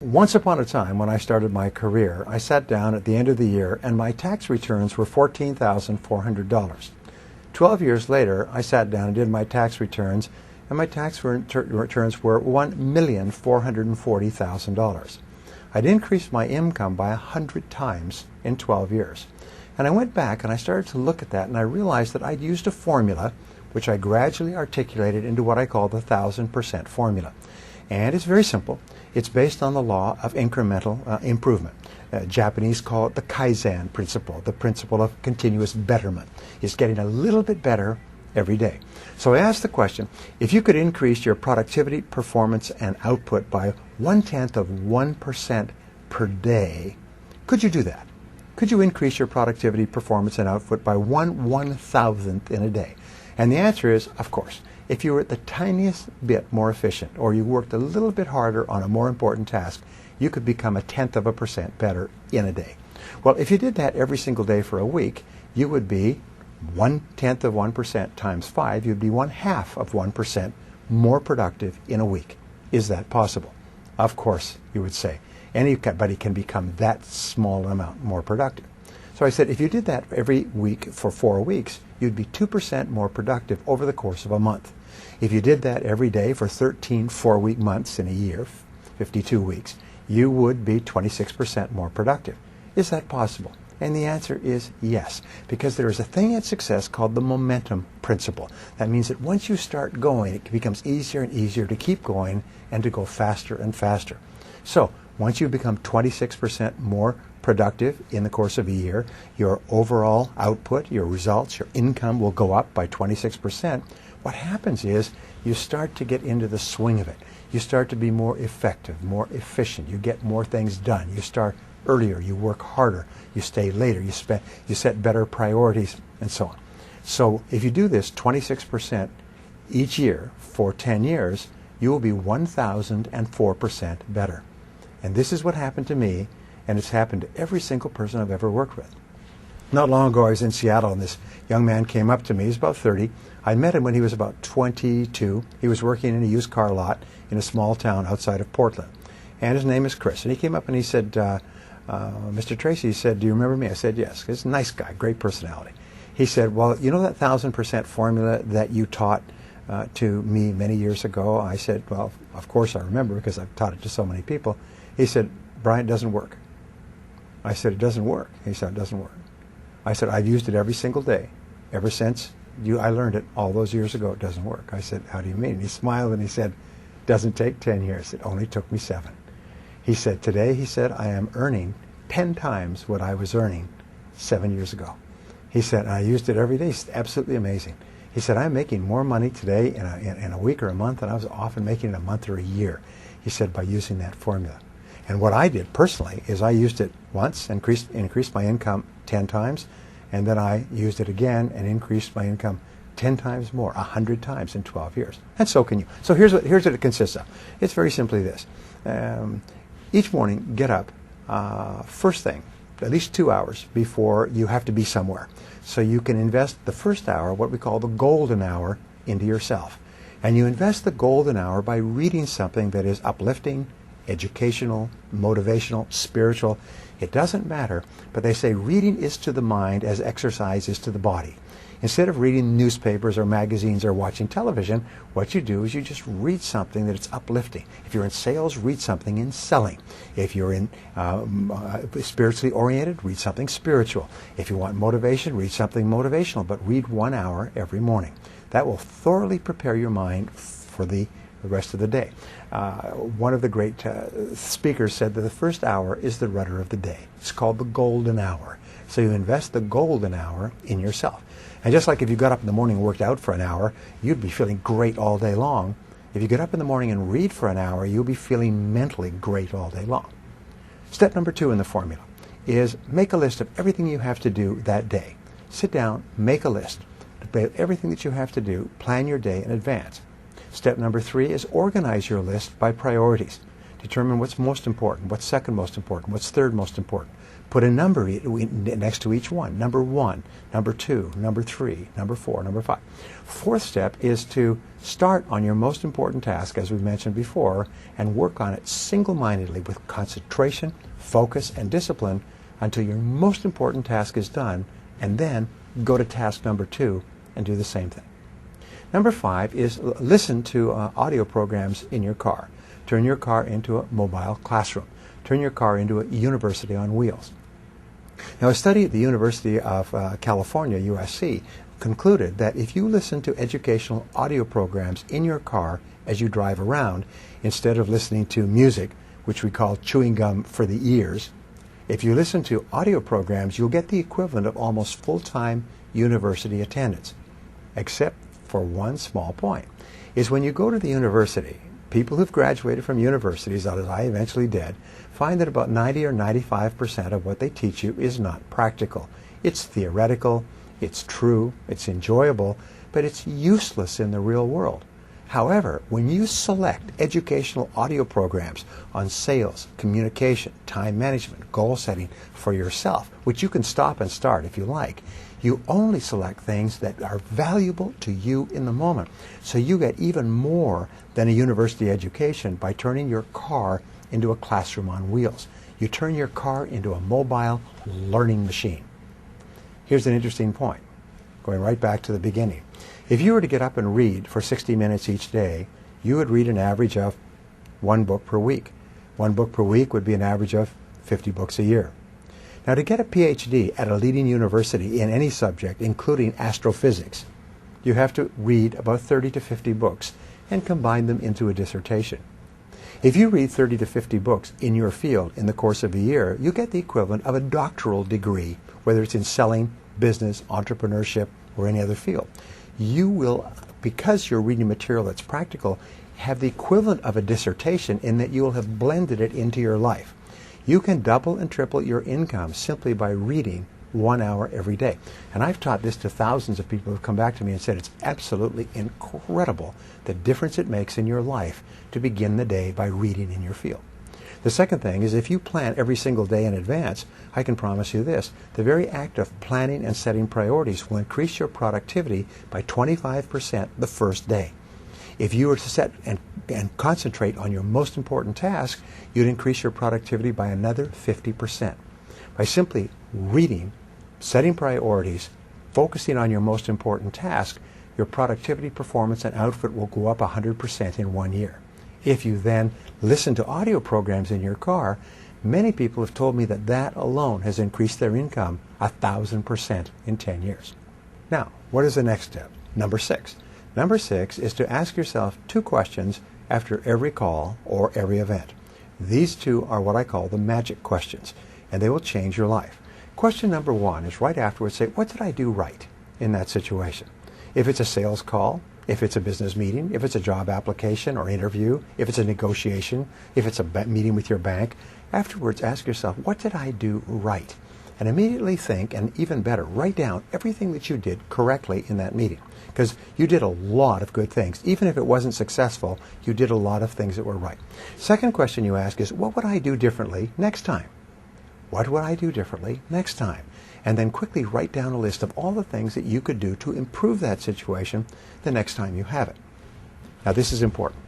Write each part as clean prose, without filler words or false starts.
Once upon a time, when I started my career, I sat down at the end of the year and my tax returns were $14,400. 12 years later, I sat down and did my tax returns, and my tax returns were $1,440,000. I'd increased my income by 100 times in 12 years. And I went back and I started to look at that, and I realized that I'd used a formula which I gradually articulated into what I call the 1,000% formula. And it's very simple. It's based on the law of incremental improvement. Japanese call it the Kaizen principle, the principle of continuous betterment. It's getting a little bit better every day. So I asked the question, if you could increase your productivity, performance, and output by 0.1% per day, could you do that? Could you increase your productivity, performance, and output by 1/1000th in a day? And the answer is, of course. If you were the tiniest bit more efficient, or you worked a little bit harder on a more important task, you could become 0.1% better in a day. Well, if you did that every single day for a week, you would be 0.1% times 5, you'd be 0.5% more productive in a week. Is that possible? Of course, you would say. Anybody can become that small amount more productive. So I said, if you did that every week for 4 weeks, you'd be 2% more productive over the course of a month. If you did that every day for 13 4-week months in a year, 52 weeks, you would be 26% more productive. Is that possible? And the answer is yes, because there is a thing in success called the momentum principle. That means that once you start going, it becomes easier and easier to keep going and to go faster and faster. So once you become 26% more productive in the course of a year, your overall output, your results, your income will go up by 26%. What happens is you start to get into the swing of it. You start to be more effective, more efficient. You get more things done. You start earlier. You work harder. You stay later. You set better priorities, and so on. So if you do this 26% each year for 10 years, you will be 1,004% better. And this is what happened to me, and it's happened to every single person I've ever worked with. Not long ago, I was in Seattle, and this young man came up to me. He was about 30. I met him when he was about 22. He was working in a used car lot in a small town outside of Portland. And his name is Chris. And he came up and he said, Mr. Tracy, he said, do you remember me? I said, yes. He's a nice guy, great personality. He said, well, you know that 1,000% formula that you taught to me many years ago? I said, well, of course I remember because I've taught it to so many people. He said, Brian, it doesn't work. I said, it doesn't work. He said, it doesn't work. I said, I've used it every single day ever since I learned it all those years ago. It doesn't work. I said, how do you mean? And he smiled and he said, it doesn't take 10 years. It only took me 7. He said, today, he said, I am earning 10 times what I was earning 7 years ago. He said, I used it every day. It's absolutely amazing. He said, I'm making more money today in a week or a month than I was often making in a month or a year. He said, by using that formula. And what I did personally is I used it once, increased my income 10 times, and then I used it again and increased my income 10 times more, 100 times in 12 years. And so can you. So here's what it consists of. It's very simply this. Each morning, get up first thing, at least 2 hours before you have to be somewhere. So you can invest the first hour, what we call the golden hour, into yourself. And you invest the golden hour by reading something that is uplifting, educational, motivational, spiritual. It doesn't matter, but they say reading is to the mind as exercise is to the body. Instead of reading newspapers or magazines or watching television, what you do is you just read something that is uplifting. If you're in sales, read something in selling. If you're in spiritually oriented, read something spiritual. If you want motivation, read something motivational, but read 1 hour every morning. That will thoroughly prepare your mind for the rest of the day. One of the great speakers said that the first hour is the rudder of the day. It's called the golden hour. So you invest the golden hour in yourself. And just like if you got up in the morning and worked out for an hour, you'd be feeling great all day long. If you get up in the morning and read for an hour, you'll be feeling mentally great all day long. Step number 2 in the formula is make a list of everything you have to do that day. Sit down, make a list of everything that you have to do, plan your day in advance. Step number 3 is organize your list by priorities. Determine what's most important, what's second most important, what's third most important. Put a number next to each one. Number 1, number 2, number 3, number 4, number 5. Fourth step is to start on your most important task, as we mentioned before, and work on it single-mindedly with concentration, focus, and discipline until your most important task is done, and then go to task number 2 and do the same thing. Number 5 is listen to audio programs in your car. Turn your car into a mobile classroom. Turn your car into a university on wheels. Now, a study at the University of California, USC, concluded that if you listen to educational audio programs in your car as you drive around, instead of listening to music, which we call chewing gum for the ears, if you listen to audio programs, you'll get the equivalent of almost full-time university attendance, except for one small point, is when you go to the university, people who've graduated from universities, as I eventually did, find that about 90 or 95% of what they teach you is not practical. It's theoretical, it's true, it's enjoyable, but it's useless in the real world. However, when you select educational audio programs on sales, communication, time management, goal setting for yourself, which you can stop and start if you like, you only select things that are valuable to you in the moment. So you get even more than a university education by turning your car into a classroom on wheels. You turn your car into a mobile learning machine. Here's an interesting point, going right back to the beginning. If you were to get up and read for 60 minutes each day, you would read an average of 1 book per week. 1 book per week would be an average of 50 books a year. Now, to get a PhD at a leading university in any subject, including astrophysics, you have to read about 30 to 50 books and combine them into a dissertation. If you read 30 to 50 books in your field in the course of a year, you get the equivalent of a doctoral degree, whether it's in selling, business, entrepreneurship, or any other field. You will, because you're reading material that's practical, have the equivalent of a dissertation in that you will have blended it into your life. You can double and triple your income simply by reading 1 hour every day. And I've taught this to thousands of people who have come back to me and said it's absolutely incredible the difference it makes in your life to begin the day by reading in your field. The second thing is if you plan every single day in advance, I can promise you this, the very act of planning and setting priorities will increase your productivity by 25% the first day. If you were to set and concentrate on your most important task, you'd increase your productivity by another 50%. By simply reading, setting priorities, focusing on your most important task, your productivity, performance, and output will go up 100% in 1 year. If you then listen to audio programs in your car, many people have told me that that alone has increased their income 1,000% in 10 years. Now, what is the next step? Number 6. Number 6 is to ask yourself 2 questions after every call or every event. These 2 are what I call the magic questions, and they will change your life. Question number 1 is right afterwards, say, what did I do right in that situation? If it's a sales call, if it's a business meeting, if it's a job application or interview, if it's a negotiation, if it's a meeting with your bank, afterwards ask yourself, what did I do right? And immediately think, and even better, write down everything that you did correctly in that meeting. Because you did a lot of good things. Even if it wasn't successful, you did a lot of things that were right. Second question you ask is, what would I do differently next time? What would I do differently next time? And then quickly write down a list of all the things that you could do to improve that situation the next time you have it. Now, this is important.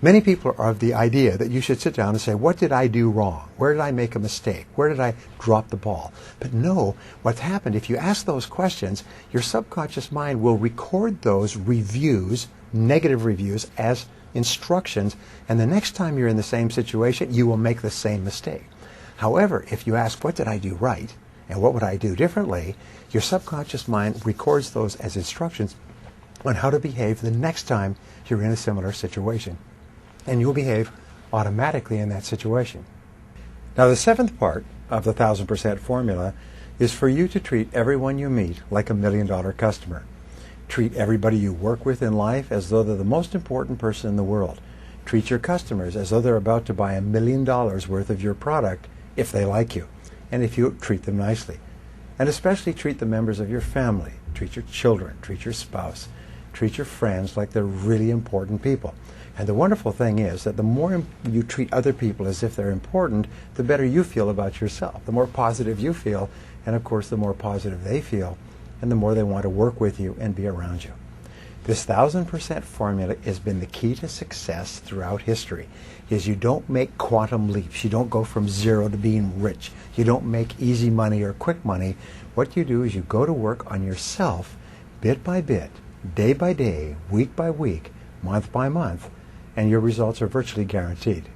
Many people are of the idea that you should sit down and say, what did I do wrong? Where did I make a mistake? Where did I drop the ball? But no, what's happened, if you ask those questions, your subconscious mind will record those reviews, negative reviews, as instructions, and the next time you're in the same situation, you will make the same mistake. However, if you ask, what did I do right? And what would I do differently? Your subconscious mind records those as instructions on how to behave the next time you're in a similar situation. And you'll behave automatically in that situation. Now, the 7th part of the 1,000% formula is for you to treat everyone you meet like a $1 million customer. Treat everybody you work with in life as though they're the most important person in the world. Treat your customers as though they're about to buy $1 million worth of your product if they like you, and if you treat them nicely. And especially treat the members of your family. Treat your children, treat your spouse, treat your friends like they're really important people. And the wonderful thing is that the more you treat other people as if they're important, the better you feel about yourself. The more positive you feel, and of course the more positive they feel, and the more they want to work with you and be around you. This 1000% formula has been the key to success throughout history. Is you don't make quantum leaps. You don't go from zero to being rich. You don't make easy money or quick money. What you do is you go to work on yourself bit by bit, day by day, week by week, month by month, and your results are virtually guaranteed.